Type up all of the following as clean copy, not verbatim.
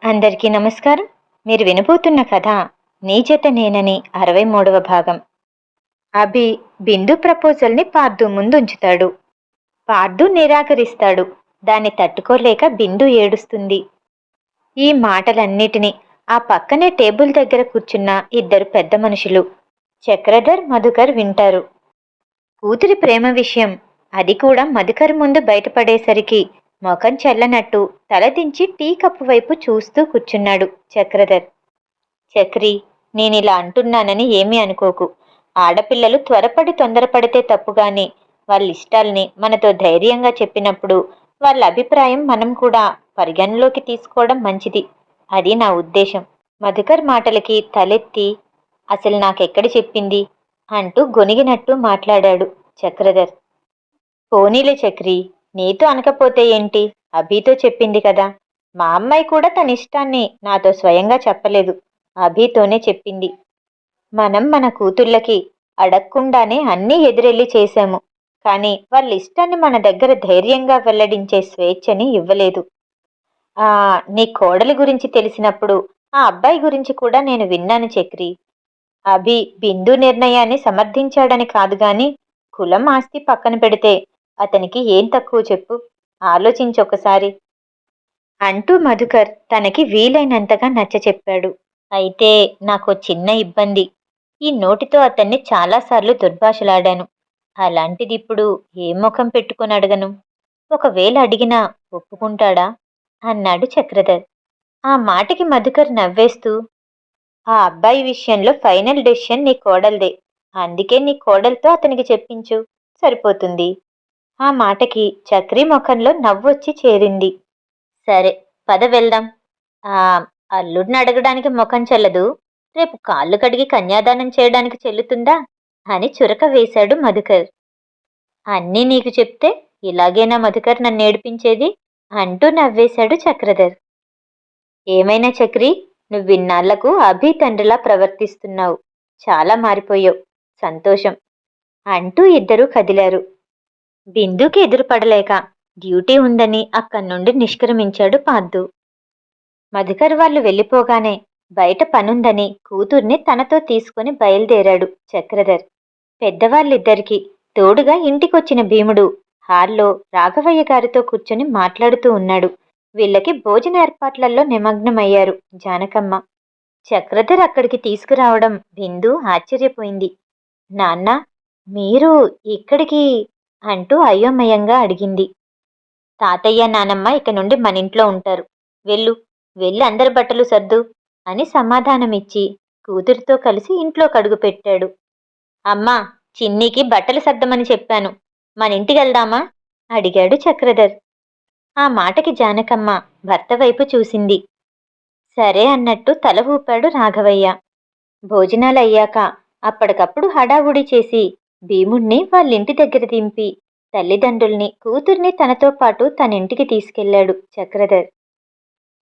అందరికీ నమస్కారం. మీరు వినబోతున్న కథ నీ జత నేనని 63వ భాగం. అభి బిందు ప్రపోజల్ని పార్దు ముందుంచుతాడు. పార్దు నిరాకరిస్తాడు. దాన్ని తట్టుకోలేక బిందు ఏడుస్తుంది. ఈ మాటలన్నిటినీ ఆ పక్కనే టేబుల్ దగ్గర కూర్చున్న ఇద్దరు పెద్ద మనుషులు చక్రధర్, మధుకర్ వింటారు. కూతురి ప్రేమ విషయం, అది కూడా మధుకర్ ముందు బయటపడేసరికి మొఖం చల్లనట్టు తలదించి టీ కప్పు వైపు చూస్తూ కూర్చున్నాడు చక్రధర్. చక్రి, నేనిలా అంటున్నానని ఏమీ అనుకోకు. ఆడపిల్లలు త్వరపడి తొందరపడితే తప్పుగాని వాళ్ళ ఇష్టాల్ని మనతో ధైర్యంగా చెప్పినప్పుడు వాళ్ళ అభిప్రాయం మనం కూడా పరిగణలోకి తీసుకోవడం మంచిది. అది నా ఉద్దేశం. మధుకర్ మాటలకి తలెత్తి, అసలు నాకెక్కడ చెప్పింది అంటూ గొనిగినట్టు మాట్లాడాడు చక్రధర్. పోనీలే చక్రి, నీతో అనకపోతే ఏంటి, అభితో చెప్పింది కదా. మా అమ్మాయి కూడా తన ఇష్టాన్ని నాతో స్వయంగా చెప్పలేదు, అభితోనే చెప్పింది. మనం మన కూతుళ్ళకి అడగకుండానే అన్నీ ఎదురెళ్ళి చేశాము, కానీ వాళ్ళ ఇష్టాన్ని మన దగ్గర ధైర్యంగా వెల్లడించే స్వేచ్ఛని ఇవ్వలేదు. నీ కోడలి గురించి తెలిసినప్పుడు ఆ అబ్బాయి గురించి కూడా నేను విన్నాను చక్రి. అభి బిందు నిర్ణయాన్ని సమర్థించాడని కాదు గాని, కులం ఆస్తి పక్కన పెడితే అతనికి ఏం తక్కువ చెప్పు, ఆలోచించొకసారి అంటూ మధుకర్ తనకి వీలైనంతగా నచ్చచెప్పాడు. అయితే నాకో చిన్న ఇబ్బంది. ఈ నోటితో అతన్ని చాలాసార్లు దుర్భాషలాడాను. అలాంటిది ఇప్పుడు ఏ ముఖం పెట్టుకుని అడగను? ఒకవేళ అడిగినా ఒప్పుకుంటాడా అన్నాడు చక్రధర్. ఆ మాటకి మధుకర్ నవ్వేస్తూ, ఆ అబ్బాయి విషయంలో ఫైనల్ డెసిషన్ నీ కోడల్దే. అందుకే నీ కోడలతో అతనికి చెప్పించు, సరిపోతుంది. ఆ మాటకి చక్రి ముఖంలో నవ్వొచ్చి చేరింది. సరే, పద వెళ్దాం. ఆ అల్లుడిని అడగడానికి ముఖం చెల్లదు, రేపు కాళ్ళు కడిగి కన్యాదానం చేయడానికి చెల్లుతుందా అని చురక వేశాడు మధుకర్. అన్నీ నీకు చెప్తే ఇలాగేనా మధుకర్ నన్ను ఏడిపించేది అంటూ నవ్వేశాడు చక్రధర్. ఏమైనా చక్రి, నువ్విన్నాళ్లకు అభి తండ్రిలా ప్రవర్తిస్తున్నావు. చాలా మారిపోయావు. సంతోషం అంటూ ఇద్దరూ కదిలారు. బిందుకి ఎదురుపడలేక డ్యూటీ ఉందని అక్కడి నుండి నిష్క్రమించాడు పార్దు. మధుకర్ వాళ్ళు వెళ్ళిపోగానే బయట పనుందని కూతుర్ని తనతో తీసుకుని బయలుదేరాడు చక్రధర్. పెద్దవాళ్ళిద్దరికీ తోడుగా ఇంటికొచ్చిన భీముడు హాల్లో రాఘవయ్య గారితో కూర్చొని మాట్లాడుతూ ఉన్నాడు. వీళ్ళకి భోజన ఏర్పాట్లలో నిమగ్నమయ్యారు జానకమ్మ. చక్రధర్ అక్కడికి తీసుకురావడం బిందు ఆశ్చర్యపోయింది. నాన్న, మీరు ఇక్కడికి అంటూ అయోమయంగా అడిగింది. తాతయ్య నానమ్మ ఇక నుండి మన ఇంట్లో ఉంటారు. వెళ్ళి అందరి బట్టలు సర్దు అని సమాధానమిచ్చి కూతురితో కలిసి ఇంట్లో కడుగు పెట్టాడు. అమ్మా, చిన్నీకి బట్టలు సర్దమని చెప్పాను, మన ఇంటికి వెళ్దామా అడిగాడు చక్రధర్. ఆ మాటకి జానకమ్మ భర్త వైపు చూసింది. సరే అన్నట్టు తల ఊపాడు రాఘవయ్య. భోజనాలయ్యాక అప్పటికప్పుడు హడావుడి చేసి భీముణ్ణి వాళ్ళింటి దగ్గర దింపి తల్లిదండ్రుల్ని, కూతుర్ని తనతో పాటు తనింటికి తీసుకెళ్లాడు చక్రధర్.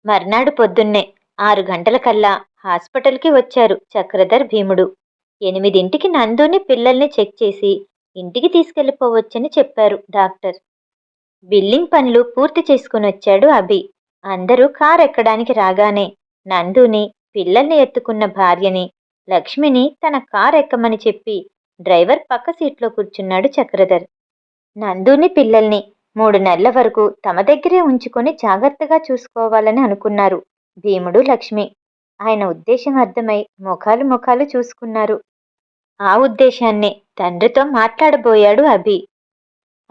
మర్నాడు పొద్దున్నే 6 గంటలకల్లా హాస్పిటల్కి వచ్చారు చక్రధర్, భీముడు. 8ంటికి నందుని, పిల్లల్ని చెక్ చేసి ఇంటికి తీసుకెళ్లిపోవచ్చని చెప్పారు డాక్టర్. బిల్లింగ్ పనులు పూర్తి చేసుకునొచ్చాడు అభి. అందరూ కారు ఎక్కడానికి రాగానే నందుని, పిల్లల్ని ఎత్తుకున్న భార్యని, లక్ష్మిని తన కారు ఎక్కమని చెప్పి డ్రైవర్ పక్క సీట్లో కూర్చున్నాడు చక్రధర్. నందుని, పిల్లల్ని 3 నెలల వరకు తమ దగ్గరే ఉంచుకొని జాగ్రత్తగా చూసుకోవాలని అనుకున్నారు భీముడు, లక్ష్మి. ఆయన ఉద్దేశం అర్థమై ముఖాలు చూసుకున్నారు. ఆ ఉద్దేశాన్ని తండ్రితో మాట్లాడబోయాడు అభి.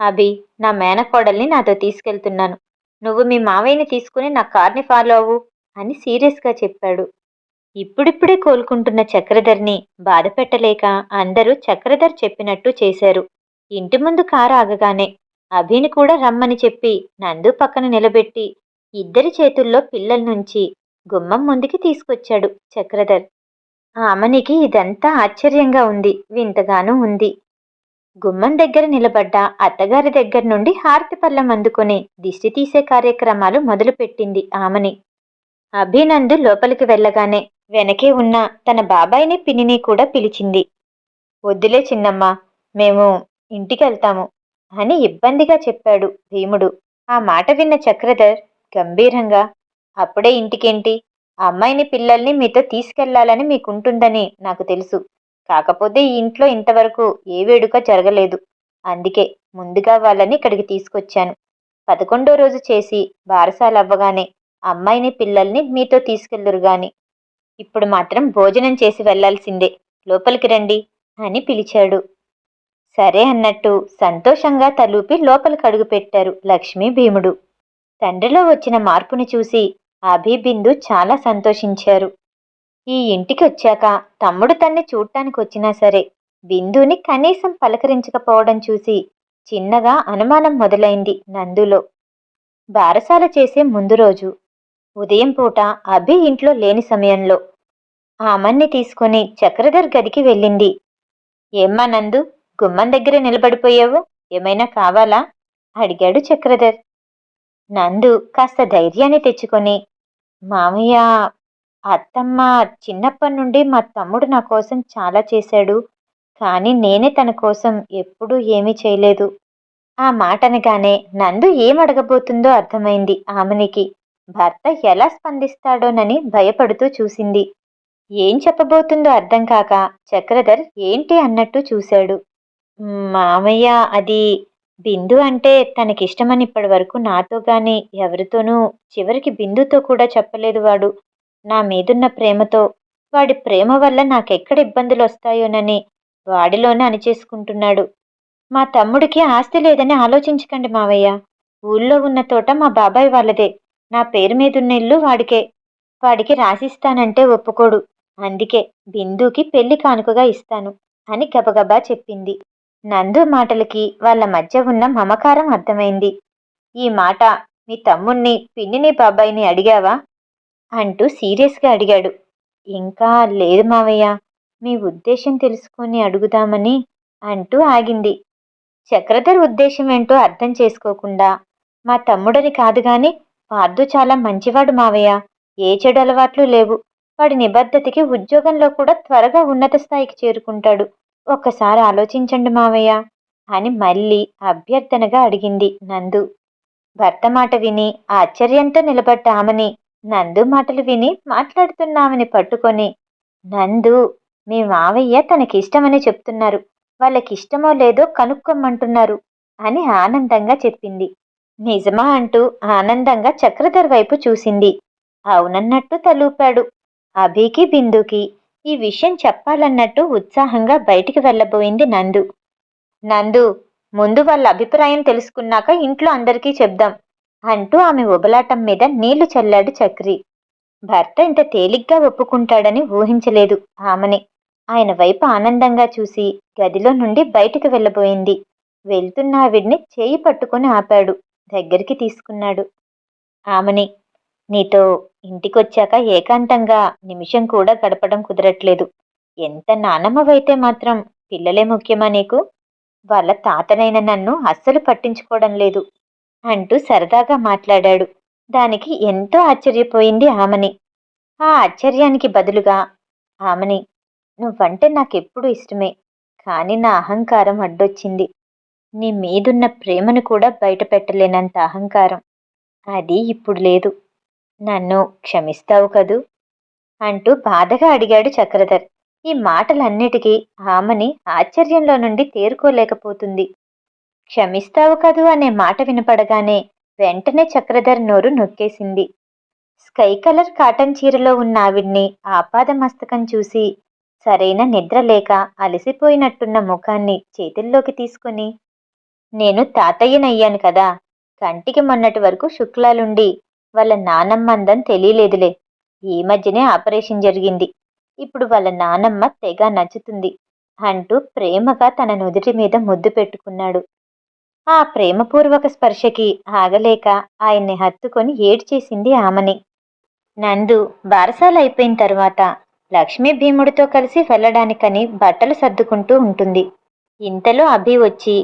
అభి, నా మేనకోడల్ని నాతో తీసుకెళ్తున్నాను. నువ్వు మీ మావయ్యని తీసుకుని నా కార్ని ఫాలో అవ్వు అని సీరియస్గా చెప్పాడు. ఇప్పుడిప్పుడే కోలుకుంటున్న చక్రధర్ని బాధ పెట్టలేక అందరూ చక్రధర్ చెప్పినట్టు చేశారు. ఇంటి ముందు కారు ఆగగానే అభిని కూడా రమ్మని చెప్పి నందు పక్కన నిలబెట్టి ఇద్దరి చేతుల్లో పిల్లల నుంచి గుమ్మం ముందుకి తీసుకొచ్చాడు చక్రధర్. ఆమెనికి ఇదంతా ఆశ్చర్యంగా ఉంది, వింతగానూ ఉంది. గుమ్మం దగ్గర నిలబడ్డ అత్తగారి దగ్గర నుండి హారతి పళ్ళం అందుకొని దిష్టి తీసే కార్యక్రమాలు మొదలుపెట్టింది ఆమెని. అభినందు లోపలికి వెళ్ళగానే వెనకే ఉన్న తన బాబాయిని, పిన్నిని కూడా పిలిచింది. వద్దులే చిన్నమ్మ, మేము ఇంటికెళ్తాము అని ఇబ్బందిగా చెప్పాడు భీముడు. ఆ మాట విన్న చక్రధర్ గంభీరంగా, అప్పుడే ఇంటికేంటి? ఆ అమ్మాయిని పిల్లల్ని మీతో తీసుకెళ్లాలని మీకుంటుందని నాకు తెలుసు. కాకపోతే ఈ ఇంట్లో ఇంతవరకు ఏ వేడుక జరగలేదు. అందుకే ముందుగా వాళ్ళని ఇక్కడికి తీసుకొచ్చాను. 11వ రోజు చేసి బారసాలవ్వగానే అమ్మాయిని పిల్లల్ని మీతో తీసుకెళ్దురుగాని. ఇప్పుడు మాత్రం భోజనం చేసి వెళ్లాల్సిందే. లోపలికి రండి అని పిలిచాడు. సరే అన్నట్టు సంతోషంగా తలూపి లోపలికి అడుగుపెట్టారు లక్ష్మీ భీముడు. తండ్రిలో వచ్చిన మార్పుని చూసి అభి బిందు చాలా సంతోషించారు. ఈ ఇంటికి వచ్చాక తమ్ముడు తన్ని చూడ్డానికి వచ్చినా సరే బిందుని కనీసం పలకరించకపోవడం చూసి చిన్నగా అనుమానం మొదలైంది నందులో. బారసాల చేసే ముందు రోజు ఉదయం పూట అభి ఇంట్లో లేని సమయంలో ఆమన్ని తీసుకుని చక్రధర్ గదికి వెళ్ళింది. ఏమ్మా నందు, గుమ్మం దగ్గర నిలబడిపోయావు? ఏమైనా కావాలా? అడిగాడు చక్రధర్. నందు కాస్త ధైర్యాన్ని తెచ్చుకొని, మామయ్య, అత్తమ్మ చిన్నప్పటి నుండి మా తమ్ముడు నా కోసం చాలా చేశాడు. కానీ నేనే తన కోసం ఎప్పుడూ ఏమీ చేయలేదు. ఆ మాటనగానే నందు ఏమడగబోతుందో అర్థమైంది ఆమెనికి. భర్త ఎలా స్పందిస్తాడోనని భయపడుతూ చూసింది. ఏం చెప్పబోతుందో అర్థం కాక చక్రధర్ ఏంటి అన్నట్టు చూశాడు. మామయ్య, అది బిందు అంటే తనకిష్టమని ఇప్పటి వరకు నాతో గాని ఎవరితోనూ, చివరికి బిందుతో కూడా చెప్పలేదు వాడు. నా మీదున్న ప్రేమతో, వాడి ప్రేమ వల్ల నాకెక్కడ ఇబ్బందులు వస్తాయోనని వాడిలోనే అణిచేసుకుంటున్నాడు. మా తమ్ముడికి ఆస్తి లేదని ఆలోచించకండి మావయ్య. ఊళ్ళో ఉన్న తోట మా బాబాయ్ వాళ్ళదే. నా పేరు మీదున్న ఇల్లు వాడికే. వాడికి రాసిస్తానంటే ఒప్పుకోడు. అందుకే బిందుకి పెళ్లి కానుకగా ఇస్తాను అని గబగబా చెప్పింది. నందు మాటలకి వాళ్ళ మధ్య ఉన్న మమకారం అర్థమైంది. ఈ మాట మీ తమ్ముణ్ణి, పిన్నిని, బాబాయిని అడిగావా అంటూ సీరియస్గా అడిగాడు. ఇంకా లేదు మావయ్య, మీ ఉద్దేశం తెలుసుకొని అడుగుదామని అంటూ ఆగింది. చక్రధర్ ఉద్దేశం ఏంటో అర్థం చేసుకోకుండా, మా తమ్ముడని కాదు గాని పార్దు చాలా మంచివాడు మావయ్య. ఏ చెడు అలవాట్లు లేవు. వాడి నిబద్ధతకి ఉద్యోగంలో కూడా త్వరగా ఉన్నత స్థాయికి చేరుకుంటాడు. ఒక్కసారి ఆలోచించండి మావయ్య అని మళ్ళీ అభ్యర్థనగా అడిగింది నందు. భర్త మాట విని ఆశ్చర్యంతో నిలబడ్డ ఆమెని నందు మాటలు విని మాట్లాడుతున్న ఆమెని పట్టుకొని, నందు, మీ మావయ్య తనకిష్టమని చెప్తున్నారు. వాళ్ళకిష్టమో లేదో కనుక్కోమంటున్నారు అని ఆనందంగా చెప్పింది. నిజమా అంటూ ఆనందంగా చక్రధర్ వైపు చూసింది. అవునన్నట్టు తలూపాడు. అభికి, బిందుకి ఈ విషయం చెప్పాలన్నట్టు ఉత్సాహంగా బయటికి వెళ్ళబోయింది నందు. నందు, ముందు వాళ్ళ అభిప్రాయం తెలుసుకున్నాక ఇంట్లో అందరికీ చెప్దాం అంటూ ఆమె ఉబలాటం మీద నీళ్లు చల్లాడు చక్రి. భర్త ఇంత తేలిగ్గా ఒప్పుకుంటాడని ఊహించలేదు ఆమెని. ఆయన వైపు ఆనందంగా చూసి గదిలో నుండి బయటికి వెళ్ళబోయింది. వెళ్తున్న ఆవిడ్ని చేయి పట్టుకుని ఆపాడు. దగ్గరికి తీసుకున్నాడు. ఆమెని, నీతో ఇంటికొచ్చాక ఏకాంతంగా నిమిషం కూడా గడపడం కుదరట్లేదు. ఎంత నానమ్మవైతే మాత్రం పిల్లలే ముఖ్యమా నీకు? వాళ్ళ తాతనైన నన్ను అస్సలు పట్టించుకోవడం లేదు అంటూ సరదాగా మాట్లాడాడు. దానికి ఎంతో ఆశ్చర్యపోయింది ఆమెని. ఆ ఆశ్చర్యానికి బదులుగా ఆమెని, నువ్వంటే నాకెప్పుడూ ఇష్టమే, కానీ నా అహంకారం అడ్డొచ్చింది. నీ మీదున్న ప్రేమను కూడా బయట పెట్టలేనంత అహంకారం. అది ఇప్పుడు లేదు. నన్ను క్షమిస్తావు కదూ అంటూ బాధగా అడిగాడు చక్రధర్. ఈ మాటలన్నిటికీ ఆమెని ఆశ్చర్యంలో నుండి తేరుకోలేకపోతుంది. క్షమిస్తావు కదూ అనే మాట వినపడగానే వెంటనే చక్రధర్ నోరు నొక్కేసింది. స్కై కలర్ కాటన్ చీరలో ఉన్న ఆవిడ్ని ఆపాదమస్తకం చూసి సరైన నిద్ర లేక అలసిపోయినట్టున్న ముఖాన్ని చేతుల్లోకి తీసుకుని, నేను తాతయ్యనయ్యాను కదా, కంటికి మొన్నటి వరకు శుక్లాలుండి వాళ్ళ నానమ్మ అందం తెలియలేదులే. ఈ మధ్యనే ఆపరేషన్ జరిగింది. ఇప్పుడు వాళ్ళ నానమ్మ తెగ నచ్చుతుంది అంటూ ప్రేమగా తన నుదుటి మీద ముద్దు పెట్టుకున్నాడు. ఆ ప్రేమపూర్వక స్పర్శకి ఆగలేక ఆయన్ని హత్తుకొని ఏడ్చేసింది ఆమెని. నందు బారసాల అయిపోయిన తర్వాత లక్ష్మీ భీముడితో కలిసి వెళ్ళడానికని బట్టలు సర్దుకుంటూ ఉంటుంది. ఇంతలో అభి వచ్చి,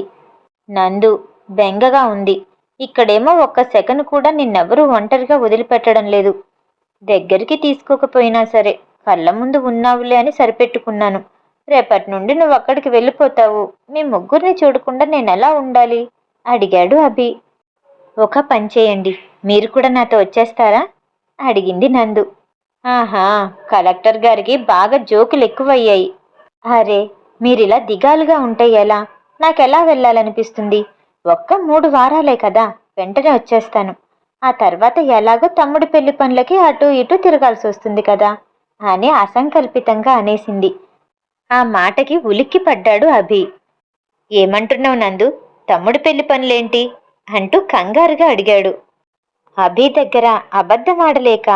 నందు, బెంగగా ఉంది. ఇక్కడేమో ఒక్క సెకను కూడా నిన్నెవరూ ఒంటరిగా వదిలిపెట్టడం లేదు. దగ్గరికి తీసుకోకపోయినా సరే కళ్ళ ముందు ఉన్నావులే అని సరిపెట్టుకున్నాను. రేపటి నుండి నువ్వు అక్కడికి వెళ్ళిపోతావు. మీ ముగ్గురిని చూడకుండా నేనెలా ఉండాలి అడిగాడు అభి. ఒక పని చేయండి, మీరు కూడా నాతో వచ్చేస్తారా అడిగింది నందు. ఆహా, కలెక్టర్ గారికి బాగా జోకులు ఎక్కువయ్యాయి. అరే, మీరిలా దిగాలుగా ఉంటే ఎలా? నాకెలా వెళ్ళాలనిపిస్తుంది? ఒక్క 3 వారాలే కదా, వెంటనే వచ్చేస్తాను. ఆ తర్వాత ఎలాగో తమ్ముడి పెళ్లి పనులకి అటూ ఇటూ తిరగాల్సి వస్తుంది కదా అని అసంకల్పితంగా అనేసింది. ఆ మాటకి ఉలిక్కి పడ్డాడు అభి. ఏమంటున్నావు నందు? తమ్ముడి పెళ్లి పనులేంటి అంటూ కంగారుగా అడిగాడు. అభి దగ్గర అబద్ధమాడలేక,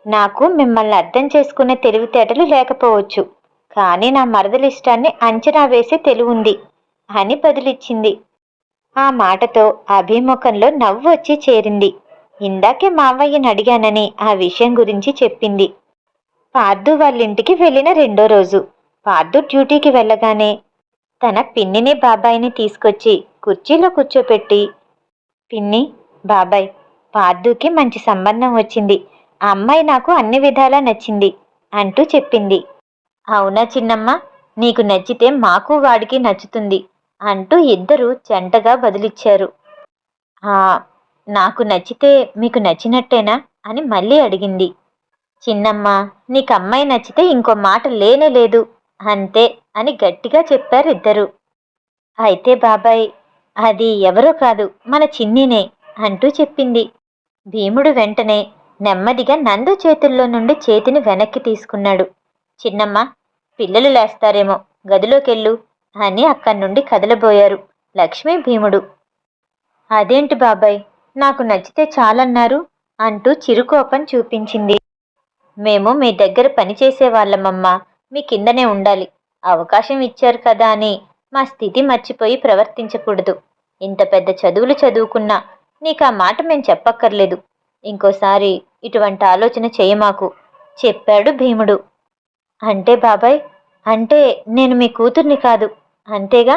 నాకు మిమ్మల్ని అర్థం చేసుకునే తెలివితేటలు లేకపోవచ్చు, కానీ నా మరదలిష్టాన్ని అంచనా వేసే తెలివుంది అని బదులిచ్చింది. ఆ మాటతో అభిముఖంలో నవ్వు వచ్చి చేరింది. ఇందాకే మావయ్యని అడిగానని ఆ విషయం గురించి చెప్పింది. పార్దు వాళ్ళింటికి వెళ్ళిన 2వ రోజు పార్దు డ్యూటీకి వెళ్ళగానే తన పిన్నిని బాబాయిని తీసుకొచ్చి కుర్చీలో కూర్చోపెట్టి, పిన్ని, బాబాయ్, పార్దుకి మంచి సంబంధం వచ్చింది. ఆ అమ్మాయి నాకు అన్ని విధాలా నచ్చింది అంటూ చెప్పింది. అవునా చిన్నమ్మ, నీకు నచ్చితే మాకు వాడికి నచ్చుతుంది అంటూ ఇద్దరూ జంటగా బదులిచ్చారు. ఆ, నాకు నచ్చితే మీకు నచ్చినట్టేనా అని మళ్ళీ అడిగింది. చిన్నమ్మ, నీకు అమ్మాయి నచ్చితే ఇంకో మాట లేనే లేదు, అంతే అని గట్టిగా చెప్పారిద్దరూ. అయితే బాబాయ్, అది ఎవరో కాదు, మన చిన్నీనే అంటూ చెప్పింది. భీముడు వెంటనే నెమ్మదిగా నందు చేతుల్లో నుండి చేతిని వెనక్కి తీసుకున్నాడు. చిన్నమ్మ, పిల్లలు లేస్తారేమో, గదిలోకెళ్ళు అని అక్కడి నుండి కదలబోయారు లక్ష్మీ, భీముడు. అదేంటి బాబాయ్, నాకు నచ్చితే చాలన్నారు అంటూ చిరుకోపం చూపించింది. మేము మీ దగ్గర పనిచేసే వాళ్ళమమ్మా, మీ కిందనే ఉండాలి. అవకాశం ఇచ్చారు కదా అని మా స్థితి మర్చిపోయి ప్రవర్తించకూడదు. ఇంత పెద్ద చదువులు చదువుకున్నా నీకు ఆ మాట మేం చెప్పక్కర్లేదు. ఇంకోసారి ఇటువంటి ఆలోచన చేయమాకు చెప్పాడు భీముడు. అంటే బాబాయ్, అంటే నేను మీ కూతుర్ని కాదు, అంతేగా?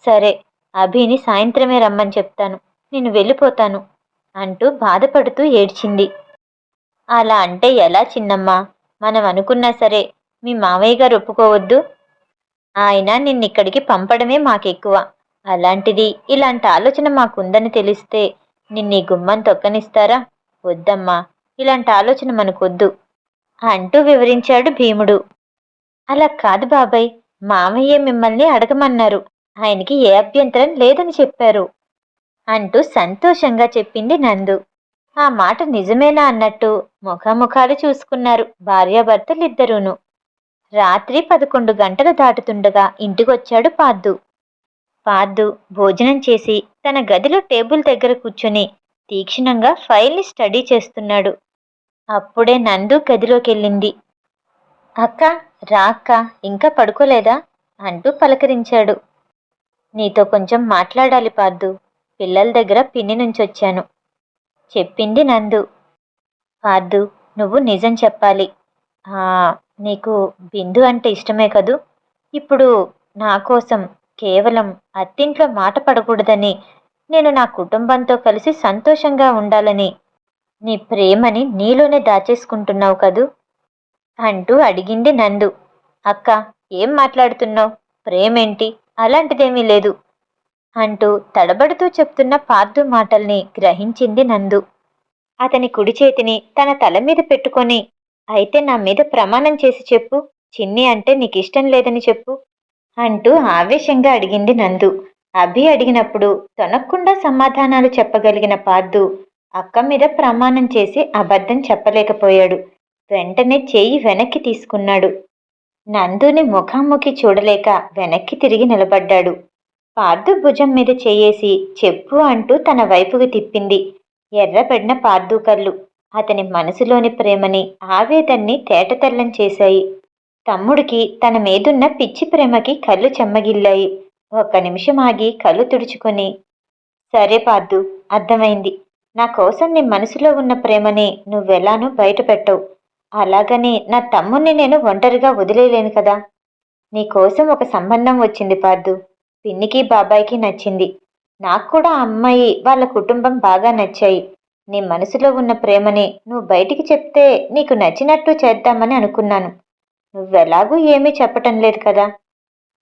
సరే, అభిని సాయంత్రమే రమ్మని చెప్తాను, నేను వెళ్ళిపోతాను అంటూ బాధపడుతూ ఏడ్చింది. అలా అంటే ఎలా చిన్నమ్మా? మనం అనుకున్నా సరే మీ మావయ్య గారు ఒప్పుకోవద్దు. ఆయన నిన్నిక్కడికి పంపడమే మాకెక్కువ. అలాంటిది ఇలాంటి ఆలోచన మాకుందని తెలిస్తే నిన్నీ గుమ్మం తొక్కనిస్తారా? వద్దమ్మా, ఇలాంటి ఆలోచన మనకొద్దు అంటూ వివరించాడు భీముడు. అలా కాదు బాబాయ్, మామయ్య మిమ్మల్ని అడగమన్నారు, ఆయనకి ఏ అభ్యంతరం లేదని చెప్పారు అంటూ సంతోషంగా చెప్పింది నందు. ఆ మాట నిజమేనా అన్నట్టు ముఖాముఖాలు చూసుకున్నారు భార్యాభర్తలిద్దరూను. రాత్రి 11 గంటలు దాటుతుండగా ఇంటికొచ్చాడు పార్దు. పార్దు భోజనం చేసి తన గదిలో టేబుల్ దగ్గర కూర్చొని తీక్షణంగా ఫైల్ని స్టడీ చేస్తున్నాడు. అప్పుడే నందు గదిలోకెళ్ళింది. అక్క, రా అక్క, ఇంకా పడుకోలేదా అంటూ పలకరించాడు. నీతో కొంచెం మాట్లాడాలి పార్దు, పిల్లల దగ్గర పిన్ని నుంచొచ్చాను చెప్పింది నందు. పార్దు, నువ్వు నిజం చెప్పాలి. ఆ, నీకు బిందు అంటే ఇష్టమే కదూ? ఇప్పుడు నా కోసం కేవలం అత్తింట్లో మాట పడకూడదని, నేను నా కుటుంబంతో కలిసి సంతోషంగా ఉండాలని నీ ప్రేమని నీలోనే దాచేసుకుంటున్నావు కదూ అంటూ అడిగింది నందు. అక్క, ఏం మాట్లాడుతున్నావు? ప్రేమేంటి? అలాంటిదేమీ లేదు అంటూ తడబడుతూ చెప్తున్న పార్దు మాటల్ని గ్రహించింది నందు. అతని కుడి చేతిని తన తల మీద పెట్టుకొని, అయితే నా మీద ప్రమాణం చేసి చెప్పు, చిన్ని అంటే నీకిష్టం లేదని చెప్పు అంటూ ఆవేశంగా అడిగింది నందు. అభి అడిగినప్పుడు తొనక్కుండా సమాధానాలు చెప్పగలిగిన పార్దు అక్క మీద ప్రమాణం చేసి అబద్ధం చెప్పలేకపోయాడు. వెంటనే చేయి వెనక్కి తీసుకున్నాడు. నందుని ముఖాముఖి చూడలేక వెనక్కి తిరిగి నిలబడ్డాడు. పార్దు భుజం మీద చేయేసి చెప్పు అంటూ తన వైపుకి తిప్పింది. ఎర్రబడిన పార్దు కళ్ళు అతని మనసులోని ప్రేమని, ఆవేదన్ని తేటతెల్లం చేశాయి. తమ్ముడికి తన మీదున్న పిచ్చి ప్రేమకి కళ్ళు చెమ్మగిల్లాయి. ఒక్క నిమిషం ఆగి కళ్ళు తుడుచుకొని, సరే పార్దు, అర్థమైంది. నా కోసం నీ మనసులో ఉన్న ప్రేమని నువ్వెలానూ బయటపెట్టవు. అలాగని నా తమ్ముణ్ణి నేను ఒంటరిగా వదిలేయలేను కదా. నీకోసం ఒక సంబంధం వచ్చింది పార్దు. పిన్నికి బాబాయికి నచ్చింది. నాకు కూడా ఆ అమ్మాయి వాళ్ళ కుటుంబం బాగా నచ్చాయి. నీ మనసులో ఉన్న ప్రేమని నువ్వు బయటికి చెప్తే నీకు నచ్చినట్టు చేద్దామని అనుకున్నాను. నువ్వెలాగూ ఏమీ చెప్పటం లేదు కదా.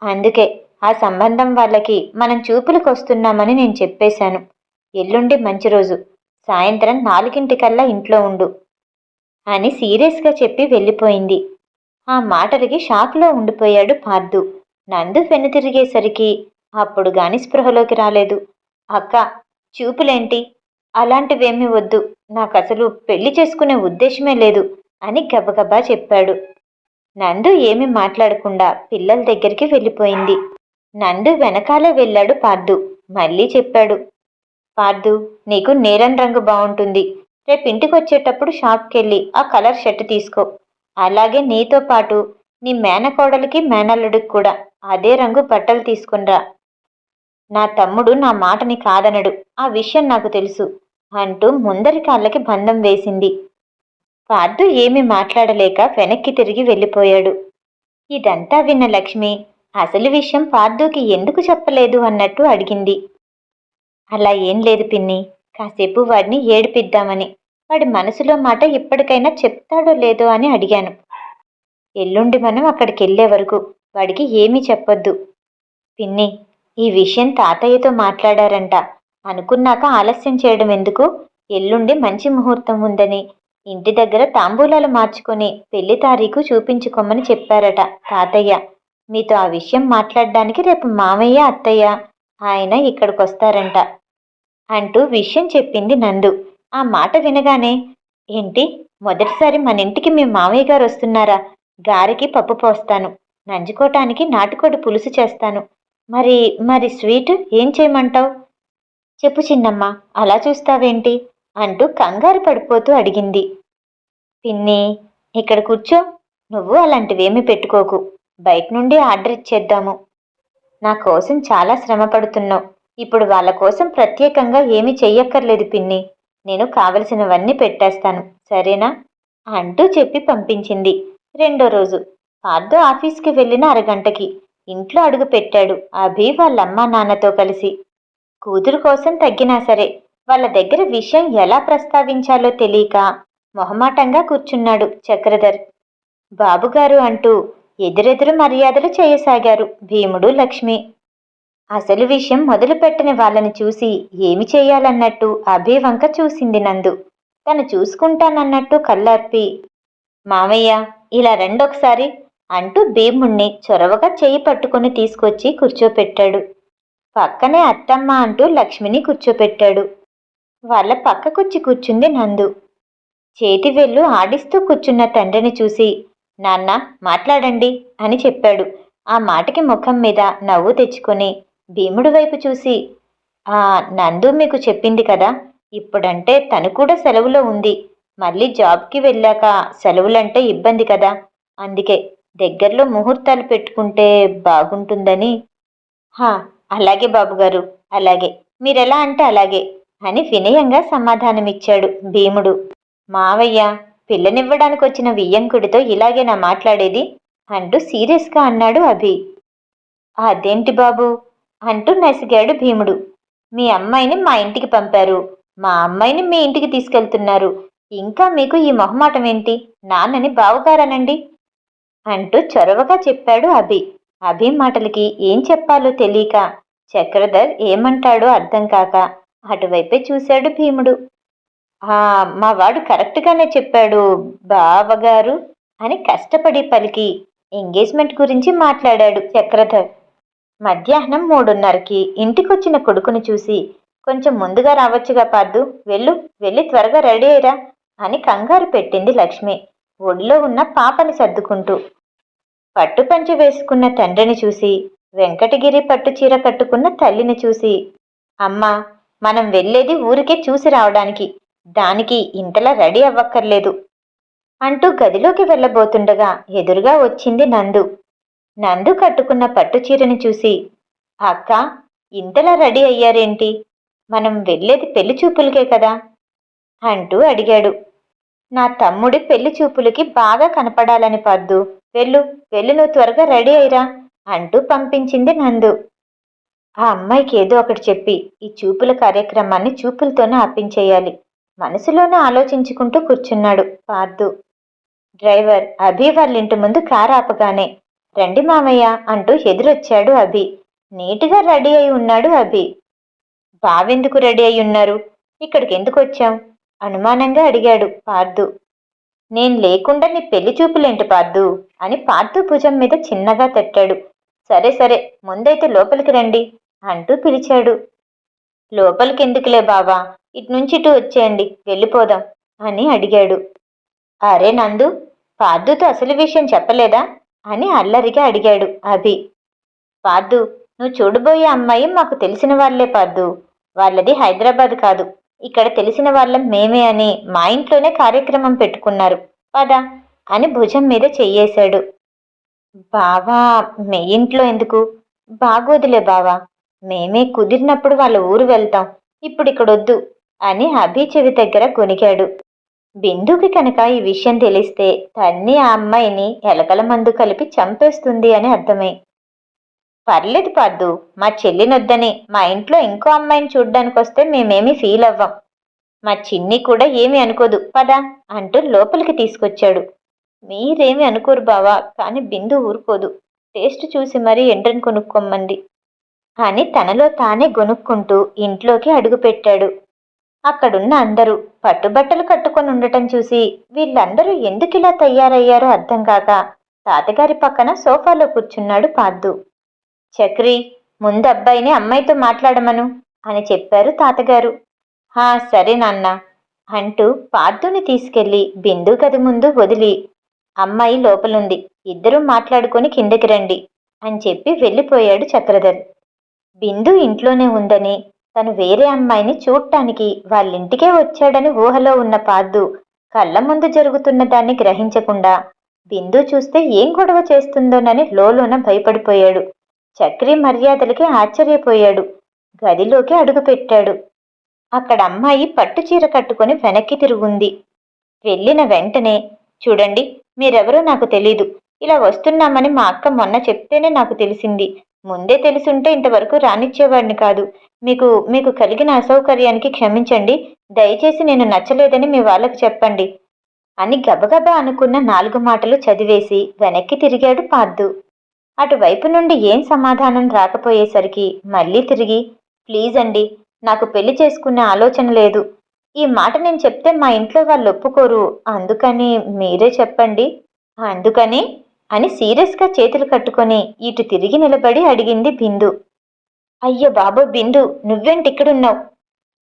అందుకే ఆ సంబంధం వాళ్ళకి మనం చూపులకు వస్తున్నామని నేను చెప్పేశాను. ఎల్లుండి మంచి రోజు, సాయంత్రం 4 ఇంట్లో ఉండు. అని సీరియస్గా చెప్పి వెళ్ళిపోయింది. ఆ మాటలకి షాక్లో ఉండిపోయాడు పార్థు. నందు వెనుతిరిగేసరికి అప్పుడు గాని స్పృహలోకి రాలేదు. అక్క, చూపులేంటి? అలాంటివేమీ వద్దు, నాకసలు పెళ్లి చేసుకునే ఉద్దేశమే లేదు అని గబగబా చెప్పాడు. నందు ఏమీ మాట్లాడకుండా పిల్లల దగ్గరికి వెళ్ళిపోయింది. నందు వెనకాలే వెళ్ళాడు పార్థు. మళ్ళీ చెప్పాడు, పార్థు, నీకు నీలం రంగు బాగుంటుంది. రేపింటికొచ్చేటప్పుడు షాప్కెళ్ళి ఆ కలర్ షర్ట్ తీసుకో. అలాగే నీతో పాటు నీ మేనకోడలికి మేనల్లుడికి కూడా అదే రంగు బట్టలు తీసుకునిరా. నా తమ్ముడు నా మాటని కాదనడు, ఆ విషయం నాకు తెలుసు అంటూ ముందరి కాళ్ళకి బంధం వేసింది. పార్థు ఏమీ మాట్లాడలేక వెనక్కి తిరిగి వెళ్ళిపోయాడు. ఇదంతా విన్న లక్ష్మి అసలు విషయం పార్థుకి ఎందుకు చెప్పలేదు అన్నట్టు అడిగింది. అలా ఏం లేదు పిన్ని, కాసేపు వాడిని ఏడిపిద్దామని. వాడి మనసులో మాట ఇప్పటికైనా చెప్తాడో లేదో అని అడిగాను. ఎల్లుండి మనం అక్కడికి వెళ్ళే వరకు వాడికి ఏమీ చెప్పొద్దు. పిన్ని, ఈ విషయం తాతయ్యతో మాట్లాడారంట. అనుకున్నాక ఆలస్యం చేయడం ఎందుకు? ఎల్లుండి మంచి ముహూర్తం ఉందని ఇంటి దగ్గర తాంబూలాలు మార్చుకొని పెళ్లి తారీఖు చూపించుకోమని చెప్పారట తాతయ్య. మీతో ఆ విషయం మాట్లాడడానికి రేపు మామయ్య, అత్తయ్య ఆయన ఇక్కడికొస్తారంట అంటూ విషయం చెప్పింది నందు. ఆ మాట వినగానే, ఏంటి, మొదటిసారి మన ఇంటికి మీ మామయ్య గారు వస్తున్నారా? గారికి పప్పు పోస్తాను, నంజుకోటానికి నాటుకోడి పులుసు చేస్తాను. మరి మరి స్వీట్ ఏం చేయమంటావు? చెప్పు చిన్నమ్మ, అలా చూస్తావేంటి అంటూ కంగారు పడిపోతూ అడిగింది. పిన్ని, ఇక్కడ కూర్చో. నువ్వు అలాంటివేమీ పెట్టుకోకు. బయట నుండి ఆర్డర్ ఇచ్చేద్దాము. నా కోసం చాలా శ్రమ పడుతున్నావు. ఇప్పుడు వాళ్ళ కోసం ప్రత్యేకంగా ఏమీ చెయ్యక్కర్లేదు పిన్ని. నేను కావలసినవన్నీ పెట్టేస్తాను, సరేనా అంటూ చెప్పి పంపించింది. రెండో రోజు పార్థు ఆఫీస్కి వెళ్ళిన అరగంటకి ఇంట్లో అడుగు పెట్టాడు అభి వాళ్ళమ్మా నాన్నతో కలిసి. కూతురు కోసం తగ్గినా సరే వాళ్ళ దగ్గర విషయం ఎలా ప్రస్తావించాలో తెలియక మొహమాటంగా కూర్చున్నాడు చక్రధర్. బాబుగారు అంటూ ఎదురెదురు మర్యాదలు చేయసాగారు భీముడు, లక్ష్మి. అసలు విషయం మొదలుపెట్టని వాళ్ళని చూసి ఏమి చెయ్యాలన్నట్టు అభి వంక చూసింది నందు. తను చూసుకుంటానన్నట్టు కళ్ళర్పి, మామయ్య ఇలా రెండొకసారి అంటూ భీముణ్ణి చొరవగా చెయ్యి పట్టుకుని తీసుకొచ్చి కూర్చోపెట్టాడు. పక్కనే అత్తమ్మ అంటూ లక్ష్మిని కూర్చోపెట్టాడు. వాళ్ళ పక్కకొచ్చి కూర్చుంది నందు. చేతి వేళ్ళు ఆడిస్తూ కూర్చున్న తండ్రిని చూసి, నాన్న మాట్లాడండి అని చెప్పాడు. ఆ మాటకి ముఖం మీద నవ్వు తెచ్చుకొని భీముడి వైపు చూసి, ఆ నందు మీకు చెప్పింది కదా, ఇప్పుడంటే తను కూడా సెలవులో ఉంది. మళ్ళీ జాబ్కి వెళ్ళాక సెలవులంటే ఇబ్బంది కదా, అందుకే దగ్గరలో ముహూర్తాలు పెట్టుకుంటే బాగుంటుందని. హా, అలాగే బాబుగారు, అలాగే, మీరెలా అంటే అలాగే అని వినయంగా సమాధానమిచ్చాడు భీముడు. మావయ్య, పిల్లనివ్వడానికి వచ్చిన వియ్యంకుడితో ఇలాగేనా మాట్లాడేది అంటూ సీరియస్గా అన్నాడు అభి. అదేంటి బాబు అంటూ నసిగాడు భీముడు. మీ అమ్మాయిని మా ఇంటికి పంపారు, మా అమ్మాయిని మీ ఇంటికి తీసుకెళ్తున్నారు. ఇంకా మీకు ఈ మొహమాటం ఏంటి? నాన్నని బావగారనండి అంటూ చొరవగా చెప్పాడు అభి. అభి మాటలకి ఏం చెప్పాలో తెలియక చక్రధర్ ఏమంటాడో అర్థం కాక అటువైపే చూశాడు భీముడు. మా వాడు కరెక్ట్గానే చెప్పాడు బావగారు అని కష్టపడి పలికి ఎంగేజ్మెంట్ గురించి మాట్లాడాడు చక్రధర్. మధ్యాహ్నం 3:30కి ఇంటికొచ్చిన కొడుకును చూసి, కొంచెం ముందుగా రావచ్చుగా పార్దు, వెళ్ళి త్వరగా రెడీ అయ్యరా అని కంగారు పెట్టింది లక్ష్మి ఒడిలో ఉన్న పాపని సర్దుకుంటూ. పట్టుపంచె వేసుకున్న తండ్రిని చూసి, వెంకటగిరి పట్టు చీర కట్టుకున్న తల్లిని చూసి, అమ్మా, మనం వెళ్ళేది ఊరికే చూసి రావడానికి, దానికి ఇంతలా రెడీ అవ్వక్కర్లేదు అంటూ గదిలోకి వెళ్ళబోతుండగా ఎదురుగా వచ్చింది నందు. నందు కట్టుకున్న పట్టుచీరని చూసి, అక్క, ఇంతలా రెడీ అయ్యారేంటి? మనం వెళ్ళేది పెళ్లి చూపులకే కదా అంటూ అడిగాడు. నా తమ్ముడి పెళ్లి చూపులకి బాగా కనపడాలని పద్దు, వెళ్ళు నువ్వు త్వరగా రెడీ అయ్యిరా అంటూ పంపించింది నందు. ఆ అమ్మాయికి ఏదో ఒకటి చెప్పి ఈ చూపుల కార్యక్రమాన్ని చూపులతోనే ఆపించేయాలి మనసులోనే ఆలోచించుకుంటూ కూర్చున్నాడు పార్థు. డ్రైవర్ అభి వాళ్ళింటి ముందు కారు ఆపగానే, రండి మామయ్య అంటూ ఎదురొచ్చాడు అభి. నీటుగా రెడీ అయి ఉన్నాడు అభి. బావెందుకు రెడీ అయి ఉన్నారు? ఇక్కడికి ఎందుకు వచ్చాం అనుమానంగా అడిగాడు పార్థు. నేను లేకుండా నీ పెళ్లి చూపులేంటి పార్దు అని పార్దు భుజం మీద చిన్నగా తట్టాడు. సరే సరే, ముందైతే లోపలికి రండి అంటూ పిలిచాడు. లోపలికెందుకులే బావా, ఇట్నుంచి ఇటు వచ్చేయండి, వెళ్ళిపోదాం అని అడిగాడు. అరే నందు, పార్దుతో అసలు విషయం చెప్పలేదా అని అల్లరిగా అడిగాడు అభి. పార్దు, నువ్వు చూడబోయే అమ్మాయి మాకు తెలిసిన వాళ్లే పార్దు. వాళ్ళది హైదరాబాద్ కాదు, ఇక్కడ తెలిసిన వాళ్ళం మేమే అని మా ఇంట్లోనే కార్యక్రమం పెట్టుకున్నారు. పద అని భుజం మీద చెయ్యేశాడు. బావా, మీ ఇంట్లో ఎందుకు? బాగోదులే బావా, మేమే కుదిరినప్పుడు వాళ్ళ ఊరు వెళ్తాం, ఇప్పుడు ఇక్కడొద్దు అని అభి చెవి దగ్గర గొనిగాడు. బిందుకి కనుక ఈ విషయం తెలిస్తే తన్ని ఆ అమ్మాయిని ఎలకల మందు కలిపి చంపేస్తుంది అని అర్థమై. పర్లేదు పార్దు, మా చెల్లినొద్దని మా ఇంట్లో ఇంకో అమ్మాయిని చూడ్డానికి వస్తే మేమేమీ ఫీల్ అవ్వం. మా చిన్ని కూడా ఏమీ అనుకోదు, పద అంటూ లోపలికి తీసుకొచ్చాడు. మీరేమి అనుకోరు బావా, కానీ బిందు ఊరుకోదు. టేస్ట్ చూసి మరీ ఎండ్రని కొనుక్కోమ్మంది అని తనలో తానే గొనుక్కుంటూ ఇంట్లోకి అడుగుపెట్టాడు. అక్కడున్న అందరూ పట్టుబట్టలు కట్టుకొని ఉండటం చూసి వీళ్ళందరూ ఎందుకిలా తయారయ్యారో అర్థం కాక తాతగారి పక్కన సోఫాలో కూర్చున్నాడు పార్దు. చక్రి, ముందు అబ్బాయిని అమ్మాయితో మాట్లాడమను అని చెప్పారు తాతగారు. హా సరే నాన్న అంటూ పార్దుని తీసుకెళ్లి బిందు గది ముందు వదిలి, అమ్మాయి లోపలుంది, ఇద్దరూ మాట్లాడుకొని కిందకి రండి అని చెప్పి వెళ్ళిపోయాడు చక్రధర్. బిందు ఇంట్లోనే ఉందని, తను వేరే అమ్మాయిని చూడటానికి వాళ్ళింటికే వచ్చాడని ఊహలో ఉన్న పార్దు కళ్ళ ముందు జరుగుతున్న దాన్ని గ్రహించకుండా బిందు చూస్తే ఏం గొడవ చేస్తుందోనని లోలోన భయపడిపోయాడు. చక్రి మర్యాదలకి ఆశ్చర్యపోయాడు. గదిలోకి అడుగుపెట్టాడు. అక్కడ అమ్మాయి పట్టుచీర కట్టుకుని వెనక్కి తిరుగుంది. వెళ్ళిన వెంటనే, చూడండి, మీరెవరో నాకు తెలీదు, ఇలా వస్తున్నామని మా అక్క మొన్న చెప్తేనే నాకు తెలిసింది. ముందే తెలుసుంటే ఇంతవరకు రానిచ్చేవాడిని కాదు. మీకు కలిగిన అసౌకర్యానికి క్షమించండి. దయచేసి నేను నచ్చలేదని మీ వాళ్ళకి చెప్పండి అని గబగబా అనుకున్న 4 మాటలు చదివేసి వెనక్కి తిరిగాడు పార్దు. అటువైపు నుండి ఏం సమాధానం రాకపోయేసరికి మళ్ళీ తిరిగి, ప్లీజ్ అండి, నాకు పెళ్లి చేసుకునే ఆలోచన లేదు. ఈ మాట నేను చెప్తే మా ఇంట్లో వాళ్ళు ఒప్పుకోరు, అందుకని మీరే చెప్పండి. అందుకని అని సీరియస్గా చేతులు కట్టుకొని ఇటు తిరిగి నిలబడి అడిగింది బిందు. అయ్యో బాబో బిందు, నువ్వేంటిక్కడున్నావు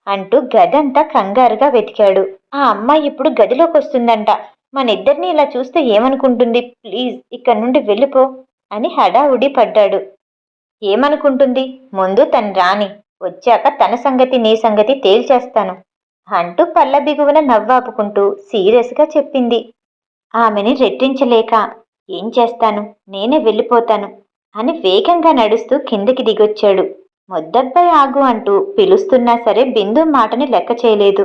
అంటూ గదంతా కంగారుగా వెతికాడు. ఆ అమ్మాయి ఇప్పుడు గదిలోకి వస్తుందంట, మనిద్దరినీ ఇలా చూస్తే ఏమనుకుంటుంది? ప్లీజ్ ఇక్కడి నుండి వెళ్ళిపో అని హడావుడి పడ్డాడు. ఏమనుకుంటుంది? ముందు తను రాని, వచ్చాక తన సంగతి నీ సంగతి తేల్చేస్తాను అంటూ పళ్ళ బిగువన నవ్వాపుకుంటూ సీరియస్గా చెప్పింది. ఆమెని రెట్టించలేక, ఏం చేస్తాను, నేనే వెళ్ళిపోతాను అని వేగంగా నడుస్తూ కిందకి దిగొచ్చాడు. మొద్దబ్బాయి ఆగు అంటూ పిలుస్తున్నా సరే బిందు మాటని లెక్క చేయలేదు.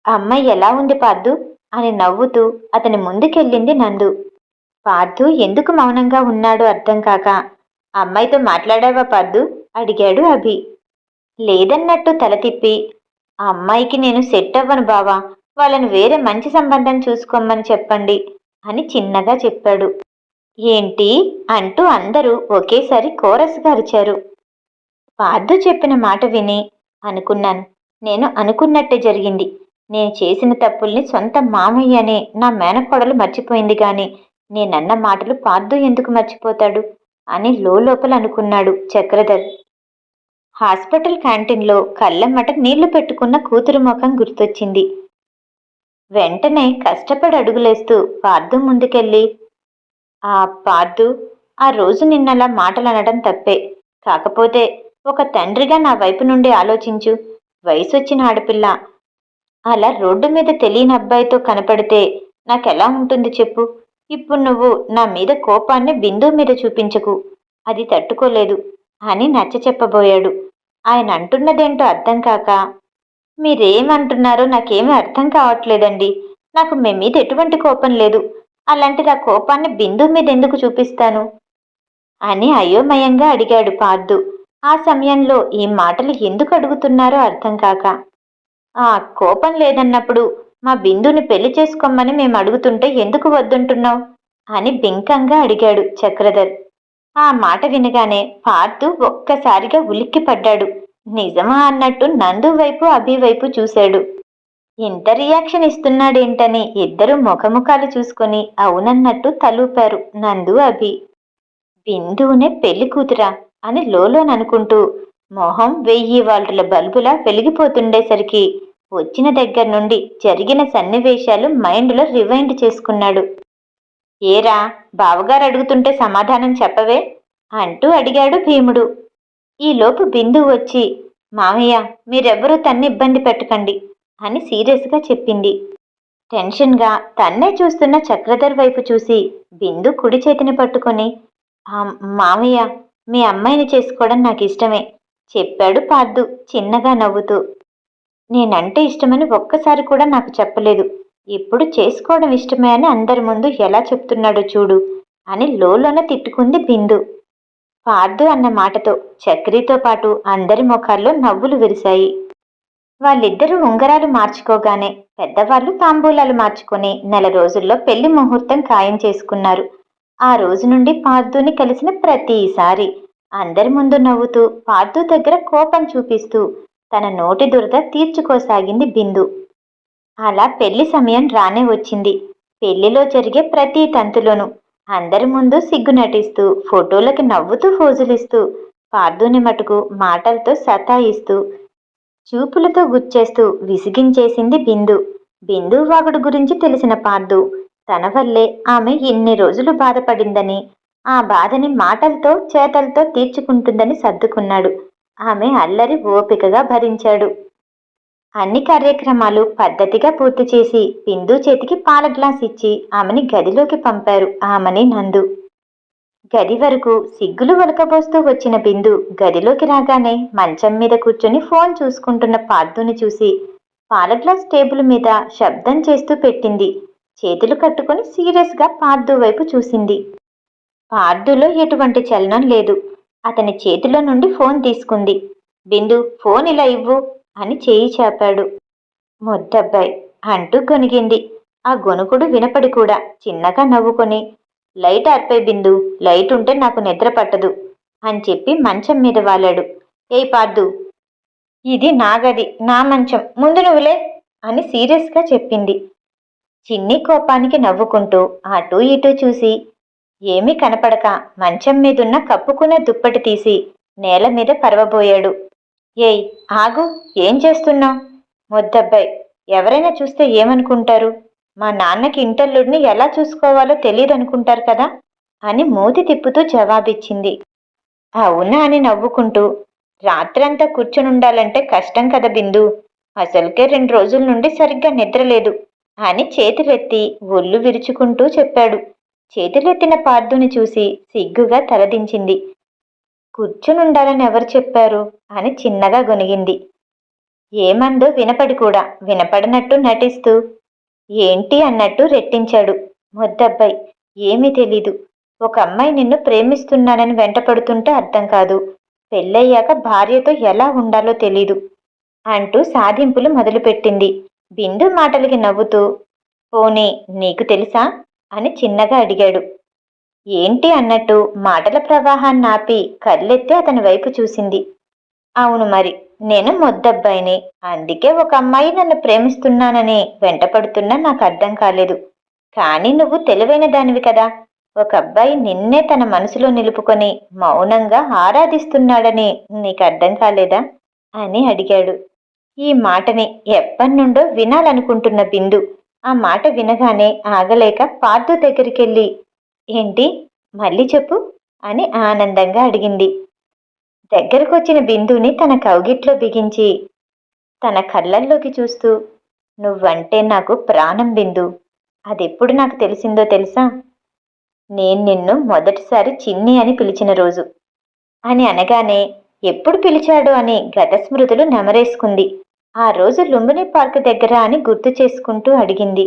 అమ్మాయి ఎలా ఉంది పార్దు అని నవ్వుతూ అతని ముందుకెళ్ళింది నందు. పార్దు ఎందుకు మౌనంగా ఉన్నాడో అర్థం కాక, అమ్మాయితో మాట్లాడావా పార్దు అడిగాడు అభి. లేదన్నట్టు తల తిప్పి, ఆ అమ్మాయికి నేను సెట్ అవ్వను బావా, వాళ్ళని వేరే మంచి సంబంధం చూసుకోమని చెప్పండి అని చిన్నగా చెప్పాడు. ఏంటి అంటూ అందరూ ఒకేసారి కోరస్గా అరిచారు. పార్దు చెప్పిన మాట విని, అనుకున్నాను, నేను అనుకున్నట్టే జరిగింది. నేను చేసిన తప్పుల్ని సొంత మామయ్యనే నా మేనకోడలు మర్చిపోయింది గాని నేనన్న మాటలు పార్దు ఎందుకు మర్చిపోతాడు అని లోపల అనుకున్నాడు చక్రధర్. హాస్పిటల్ క్యాంటీన్లో కళ్ళమ్మట నీళ్లు పెట్టుకున్న కూతురు ముఖం గుర్తొచ్చింది. వెంటనే కష్టపడి అడుగులేస్తూ పార్దు ముందుకెళ్ళి, ఆ పార్దు, ఆ రోజు నిన్నలా మాటలనడం తప్పే, కాకపోతే ఒక తండ్రిగా నా వైపు నుండి ఆలోచించు. వయసొచ్చిన ఆడపిల్ల అలా రోడ్డు మీద తెలియని అబ్బాయితో కనపడితే నాకెలా ఉంటుంది చెప్పు. ఇప్పుడు నువ్వు నా మీద కోపాన్ని బిందు మీద చూపించకు, అది తట్టుకోలేదు అని నచ్చ చెప్పబోయాడు. ఆయన అంటున్నదేంటో అర్థం కాక, మీరేమంటున్నారో నాకేమీ అర్థం కావట్లేదండి. నాకు మీ మీద ఎటువంటి కోపం లేదు, అలాంటిది ఆ కోపాన్ని బిందు మీద ఎందుకు చూపిస్తాను అని అయోమయంగా అడిగాడు పార్దు. ఆ సమయంలో ఈ మాటలు ఎందుకు అడుగుతున్నారో అర్థం కాక. ఆ కోపం లేదన్నప్పుడు మా బిందుని పెళ్లి చేసుకోమని మేము అడుగుతుంటే ఎందుకు వద్దంటున్నావు అని బింకంగా అడిగాడు చక్రధర్. ఆ మాట వినగానే పార్దు ఒక్కసారిగా ఉలిక్కి పడ్డాడు. నిజమా అన్నట్టు నందు వైపు అభి వైపు చూశాడు. ఇంత రియాక్షన్ ఇస్తున్నాడేంటని ఇద్దరు ముఖముఖాలు చూసుకొని అవునన్నట్టు తలూపారు నందు అభి. బిందువునే పెళ్లి కూతురా అని లోలోననుకుంటూ మొహం 1000 వాల్టుల బల్బులా వెలిగిపోతుండేసరికి వచ్చిన దగ్గర నుండి జరిగిన సన్నివేశాలు మైండ్లో రివైండ్ చేసుకున్నాడు. ఏరా, బావగారు అడుగుతుంటే సమాధానం చెప్పవే అంటూ అడిగాడు భీముడు. ఈలోపు బిందువు వచ్చి, మామయ్య, మీరెవ్వరూ తన్ని ఇబ్బంది పెట్టకండి అని సీరియస్గా చెప్పింది. టెన్షన్గా తన్నే చూస్తున్న చక్రధర్ వైపు చూసి బిందు కుడి చేతిని పట్టుకొని, మామయ్య, మీ అమ్మాయిని చేసుకోవడం నాకు ఇష్టమే చెప్పాడు పార్దు చిన్నగా నవ్వుతూ. నేనంటే ఇష్టమని ఒక్కసారి కూడా నాకు చెప్పలేదు. ఇప్పుడు చేసుకోవడం ఇష్టమే అని అందరి ముందు ఎలా చెప్తున్నాడో చూడు అని లోలోన తిట్టుకుంది బిందు. పార్దు అన్న మాటతో చక్రితో పాటు అందరి ముఖాల్లో నవ్వులు విరిశాయి. వాళ్ళిద్దరూ ఉంగరాలు మార్చుకోగానే పెద్దవాళ్ళు తాంబూలాలు మార్చుకొని నెల రోజుల్లో పెళ్లి ముహూర్తం ఖాయం చేసుకున్నారు. ఆ రోజు నుండి పార్దుని కలిసిన ప్రతిసారి అందరి ముందు నవ్వుతూ పార్దు దగ్గర కోపం చూపిస్తూ తన నోటి దురద తీర్చుకోసాగింది బిందు. అలా పెళ్లి సమయం రానే వచ్చింది. పెళ్లిలో జరిగే ప్రతి తంతులోనూ అందరి ముందు సిగ్గు నటిస్తూ ఫోటోలకి నవ్వుతూ ఫోజులిస్తూ పార్దుని మటుకు మాటలతో సతాయిస్తూ చూపులతో గుచ్చేస్తూ విసిగించేసింది బిందు. బిందు వాగుడు గురించి తెలిసిన పార్దు తన వల్లే ఆమె ఇన్ని రోజులు బాధపడిందని, ఆ బాధని మాటలతో చేతలతో తీర్చుకుంటుందని సర్దుకున్నాడు. ఆమె అల్లరి ఓపికగా భరించాడు. అన్ని కార్యక్రమాలు పద్ధతిగా పూర్తి చేసి బిందు చేతికి పాల గ్లాస్ ఇచ్చి ఆమెని గదిలోకి పంపారు ఆమెని నందు. గది వరకు సిగ్గులు ఒలకబోస్తూ వచ్చిన బిందు గదిలోకి రాగానే మంచం మీద కూర్చొని ఫోన్ చూసుకుంటున్న పార్దుని చూసి పాల గ్లాస్ టేబుల్ మీద శబ్దం చేస్తూ పెట్టింది. చేతులు కట్టుకుని సీరియస్గా పార్దు వైపు చూసింది. పార్దులో ఎటువంటి చలనం లేదు. అతని చేతిలో నుండి ఫోన్ తీసుకుంది. బిందు, ఫోన్ ఇలా ఇవ్వు అని చేయి చాపాడు. ముద్దబ్బాయి అంటూ గొనిగింది. ఆ గొనుకుడు వినపడి కూడా చిన్నగా నవ్వుకొని, లైట్ ఆర్పే బిందు, లైట్ ఉంటే నాకు నిద్ర పట్టదు అని చెప్పి మంచం మీద వాలాడు. ఏయ్ పార్దు, ఇది నా గది, నా మంచం, ముందు నువ్వులే అని సీరియస్గా చెప్పింది. చిన్ని కోపానికి నవ్వుకుంటూ అటూ ఇటూ చూసి ఏమీ కనపడక మంచం మీదున్న కప్పుకున్న దుప్పటి తీసి నేల మీద పరవబోయాడు. ఏయ్ ఆగు, ఏం చేస్తున్నావు? ముద్దబ్బాయి, ఎవరైనా చూస్తే ఏమనుకుంటారు? మా నాన్నకి ఇంటల్లుడిని ఎలా చూసుకోవాలో తెలియదనుకుంటారు కదా అని మూతి తిప్పుతూ జవాబిచ్చింది. అవునా అని నవ్వుకుంటూ, రాత్రంతా కూర్చునుండాలంటే కష్టం కదా బిందు, అసలుకే 2 రోజుల నుండి సరిగ్గా నిద్రలేదు అని చేతులెత్తి ఒళ్ళు విరుచుకుంటూ చెప్పాడు. చేతులెత్తిన పార్దుని చూసి సిగ్గుగా తలదించింది. కూర్చునుండాలని ఎవరు చెప్పారు అని చిన్నగా గొనిగింది. ఏమందో వినపడి కూడా వినపడినట్టు నటిస్తూ ఏంటి అన్నట్టు రెట్టించాడు. ముద్దబ్బాయి, ఏమీ తెలీదు. ఒక అమ్మాయి నిన్ను ప్రేమిస్తున్నానని వెంటపడుతుంటే అర్థం కాదు, పెళ్ళయ్యాక భార్యతో ఎలా ఉండాలో తెలీదు అంటూ సాధింపులు మొదలుపెట్టింది. బిందు మాటలకి నవ్వుతూ, పోనీ నీకు తెలుసా అని చిన్నగా అడిగాడు. ఏంటి అన్నట్టు మాటల ప్రవాహాన్ని ఆపి కళ్ళెత్తి అతని వైపు చూసింది. అవును మరి, నేను ముద్దబ్బాయిని, అందుకే ఒక అమ్మాయి నన్ను ప్రేమిస్తున్నానని వెంటపడుతున్నా నాకు అర్థం కాలేదు. కానీ నువ్వు తెలివైన దానివి కదా, ఒక అబ్బాయి నిన్నే తన మనసులో నిలుపుకొని మౌనంగా ఆరాధిస్తున్నాడని నీకు అర్థం కాలేదా అని అడిగాడు. ఈ మాటని ఎప్పటినుండో వినాలనుకుంటున్న బిందు ఆ మాట వినగానే ఆగలేక పార్దు దగ్గరికెళ్ళి, ఏంటి మళ్ళీ చెప్పు అని ఆనందంగా అడిగింది. దగ్గరకొచ్చిన బిందుని తన కౌగిట్లో బిగించి తన కళ్ళల్లోకి చూస్తూ, నువ్వంటే నాకు ప్రాణం బిందు, అదెప్పుడు నాకు తెలిసిందో తెలుసా? నేను నిన్ను మొదటిసారి చిన్ని అని పిలిచిన రోజు అని అనగానే ఎప్పుడు పిలిచాడు అని గత స్మృతులు నెమరేసుకుంది. ఆ రోజు లుంబిని పార్క్ దగ్గర అని గుర్తు చేసుకుంటూ అడిగింది.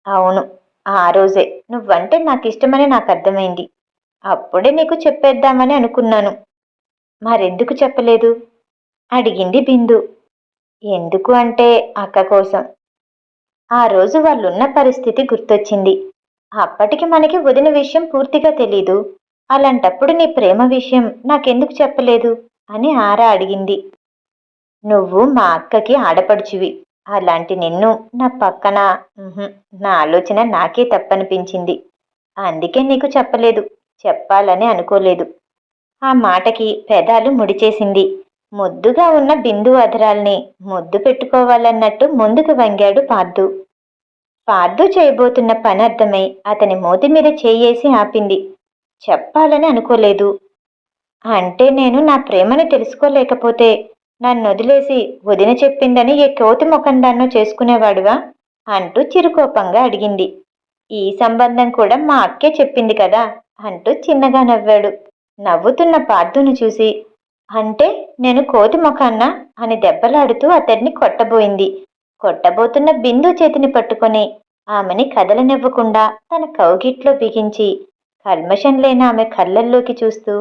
అవును, ఆ రోజే. నువ్వంటే నాకు ఇష్టమని నాకు అర్థమైంది. అప్పుడే నీకు చెప్పేద్దామని అనుకున్నాను. మరెందుకు చెప్పలేదు అడిగింది బిందు. ఎందుకు అంటే అక్క కోసం. ఆ రోజు వాళ్ళున్న పరిస్థితి గుర్తొచ్చింది. అప్పటికి మనకి వదిన విషయం పూర్తిగా తెలీదు. అలాంటప్పుడు నీ ప్రేమ విషయం నాకెందుకు చెప్పలేదు అని ఆరా అడిగింది. నువ్వు మా అక్కకి ఆడపడుచువి, అలాంటి నిన్ను నా పక్కన ఉహుం, నా ఆలోచన నాకే తప్పనిపించింది. అందుకే నీకు చెప్పలేదు. చెప్పాలని అనుకోలేదు. ఆ మాటకి పెదాలు ముడిచేసింది. ముద్దుగా ఉన్న బిందు అధరాల్ని ముద్దు పెట్టుకోవాలన్నట్టు ముందుకు వంగాడు పార్దు. పార్దు చేయబోతున్న పని అర్థమై అతని మూతి మీద చేయేసి ఆపింది. చెప్పాలని అనుకోలేదు అంటే నేను నా ప్రేమని తెలుసుకోలేకపోతే నన్నొదిలేసి వదిన చెప్పిందని ఏ కోతి ముఖందాన్నో చేసుకునేవాడువా అంటూ చిరుకోపంగా అడిగింది. ఈ సంబంధం కూడా మా అక్కే చెప్పింది కదా అంటూ చిన్నగా నవ్వాడు. నవ్వుతున్న పార్థును చూసి అంటే నేను కోతి ముఖాన్నా అని దెబ్బలాడుతూ అతడిని కొట్టబోయింది. కొట్టబోతున్న బిందు చేతిని పట్టుకొని ఆమెని కదలనివ్వకుండా తన కౌగిట్లో బిగించి కల్మషం లేని ఆమె కళ్ళల్లోకి చూస్తూ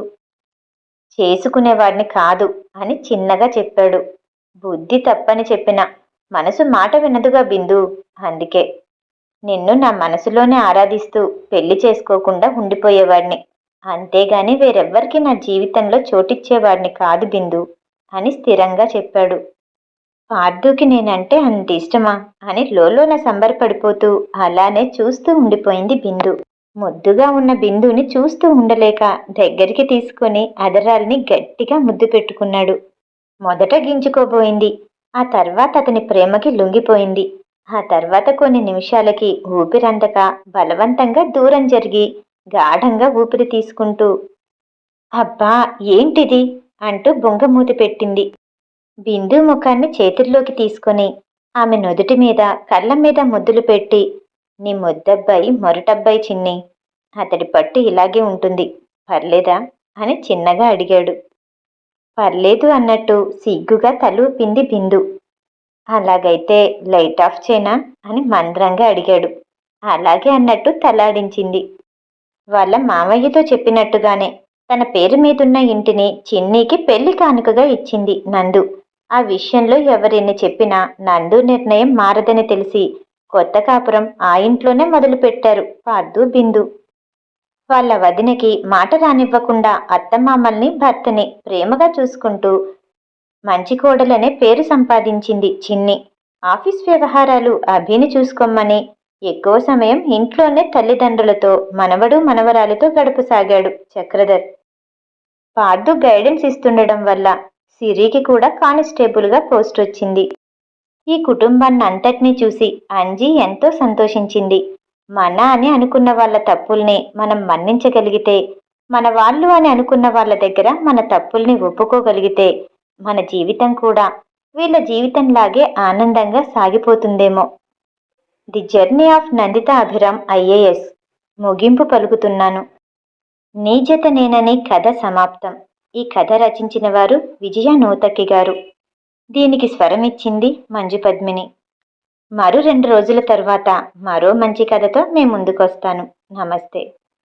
చేసుకునేవాడిని కాదు అని చిన్నగా చెప్పాడు. బుద్ధి తప్పని చెప్పిన మనసు మాట వినదుగా బిందు. అందుకే నిన్ను నా మనసులోనే ఆరాధిస్తూ పెళ్లి చేసుకోకుండా ఉండిపోయేవాడిని. అంతేగాని వేరెవ్వరికి నా జీవితంలో చోటిచ్చేవాడిని కాదు బిందు అని స్థిరంగా చెప్పాడు. పార్థుకి నేనంటే అంత ఇష్టమా అని లోలోన సంబరపడిపోతూ అలానే చూస్తూ ఉండిపోయింది బిందు. ముద్దుగా ఉన్న బిందుని చూస్తూ ఉండలేక దగ్గరికి తీసుకొని అదరాల్ని గట్టిగా ముద్దు పెట్టుకున్నాడు. మొదట గింజుకోబోయింది. ఆ తర్వాత అతని ప్రేమకి లొంగిపోయింది. ఆ తర్వాత కొన్ని నిమిషాలకి ఊపిరందక బలవంతంగా దూరం జరిగి గాఢంగా ఊపిరి తీసుకుంటూ అబ్బా ఏంటిది అంటూ బొంగమూతి పెట్టింది. బిందు ముఖాన్ని చేతుల్లోకి తీసుకొని ఆమె నుదుటి మీద కళ్ళ మీద ముద్దులు పెట్టి నీ ముద్దబ్బాయి మొరటబ్బాయి చిన్ని. అతడి పట్టు ఇలాగే ఉంటుంది. పర్లేదా అని చిన్నగా అడిగాడు. పర్లేదు అన్నట్టు సిగ్గుగా తలూపింది బిందు. అలాగైతే లైట్ ఆఫ్ చేయనా అని మంద్రంగా అడిగాడు. అలాగే అన్నట్టు తలాడించింది. వాళ్ళ మామయ్యతో చెప్పినట్టుగానే తన పేరు మీదున్న ఇంటిని చిన్నీకి పెళ్లి కానుకగా ఇచ్చింది నందు. ఆ విషయంలో ఎవరెన్ని చెప్పినా నందు నిర్ణయం మారదని తెలిసి కొత్త కాపురం ఆ ఇంట్లోనే మొదలుపెట్టారు పార్దు బిందు. వాళ్ళ వదినకి మాట రానివ్వకుండా అత్తమామల్ని భర్తని ప్రేమగా చూసుకుంటూ మంచి కోడలనే పేరు సంపాదించింది చిన్ని. ఆఫీస్ వ్యవహారాలు అభిని చూసుకోమని ఎక్కువ సమయం ఇంట్లోనే తల్లిదండ్రులతో మనవడు మనవరాలతో గడపసాగాడు చక్రధర్. పార్దు గైడెన్స్ ఇస్తుండడం వల్ల సిరికి కూడా కానిస్టేబుల్గా పోస్ట్ వచ్చింది. ఈ కుటుంబాన్నంతటినీ చూసి అంజీ ఎంతో సంతోషించింది. మన అని అనుకున్న వాళ్ళ తప్పుల్ని మనం మన్నించగలిగితే, మన వాళ్ళు అని అనుకున్న వాళ్ళ దగ్గర మన తప్పుల్ని ఒప్పుకోగలిగితే మన జీవితం కూడా వీళ్ళ జీవితంలాగే ఆనందంగా సాగిపోతుందేమో. The journey of Nanditha Abhiram IAS ముగింపు పలుకుతున్నాను. నీ జత నేననే కథ సమాప్తం. ఈ కథ రచించిన వారు విజయ నూతక్కి గారు. దీనికి స్వరమిచ్చింది మంజు పద్మిని. మరో 2 రోజుల తర్వాత మరో మంచి కథతో మీ ముందుకొస్తాను. నమస్తే.